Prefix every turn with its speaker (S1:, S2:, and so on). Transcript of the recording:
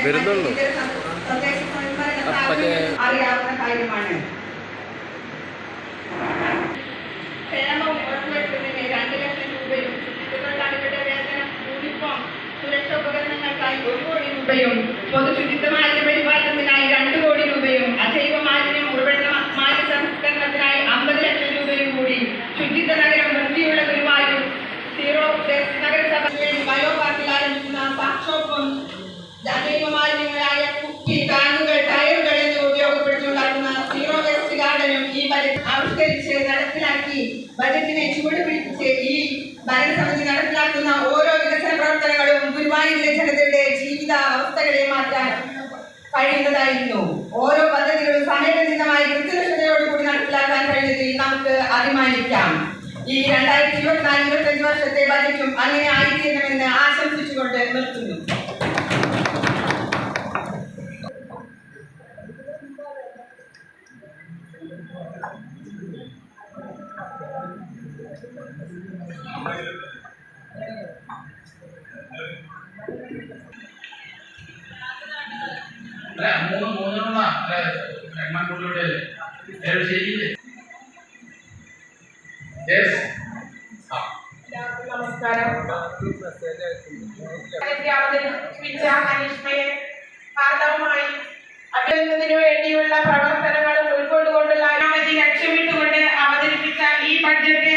S1: വരുന്നുള്ളൂ.
S2: അറിയാവുന്ന കാര്യമാണ്. ക്ഷേമം ഉറപ്പുവരുത്തുന്നതിന് 2 ലക്ഷം രൂപയും കുട്ടികളുടെ വേതനം, യൂണിഫോം, സുരക്ഷാ ഉപകരണങ്ങൾക്കായി 1 കോടി രൂപയും പൊതുശുചിത്വ മാലിന്യ പരിപാലനത്തിനായി 2 കോടി രൂപയും അജൈവ മാലിന്യം ഉറവിട മാലിന്യ സംസ്കരണത്തിനായി 50 ലക്ഷം രൂപയും കൂടി ശുചിത്വ നഗരം വൃത്തിയുള്ള ഗുരുവായൂർ സീറോ വേസ്റ്റ് നഗരസഭ ബയോ പാർക്കിൽ ആരംഭിക്കുന്ന വർക്ക്ഷോപ്പും അജൈവ മാലിന്യങ്ങളായ കുപ്പി, കാനുകൾ, ടയറുകൾ എന്നിവ ഉപയോഗപ്പെടുത്തിയുണ്ടാക്കുന്ന സീറോ വേസ്റ്റ് ഗാർഡനും ഈ ബജറ്റ് ആവിഷ്കരിച്ച് നടപ്പിലാക്കി ബജറ്റിനെ ചുവട് പിടിച്ച് ഈ ഭരണസമിതി നടപ്പിലാക്കുന്ന ഓരോ വികസന പ്രവർത്തനങ്ങളും ഗുരുവായൂരിലെ ജനതയുടെ ജീവിത അവസ്ഥകളെ മാറ്റാൻ കഴിയുന്നതായിരുന്നു. ഓരോ പദ്ധതികളും സമയബന്ധിതമായി കൃത്യനിഷ്ഠതയോടുകൂടി നടപ്പിലാക്കാൻ കഴിഞ്ഞതിൽ നമുക്ക് അഭിമാനിക്കാം. ഈ 2024-25 വർഷത്തെ ബജറ്റും അങ്ങനെ ആയിത്തീരണമെന്ന് ആശംസിച്ചുകൊണ്ട് നിർത്തുന്നു. നമസ്കാരം. ആർദ്രമായി അഭിനന്ദനത്തിനു വേണ്ടിയുള്ള പ്രവർത്തനങ്ങളും ഉൾക്കൊണ്ടുകൊണ്ടുള്ള ലക്ഷ്യമിട്ടുകൊണ്ട് അവതരിപ്പിച്ച ഈ ബഡ്ജറ്റ്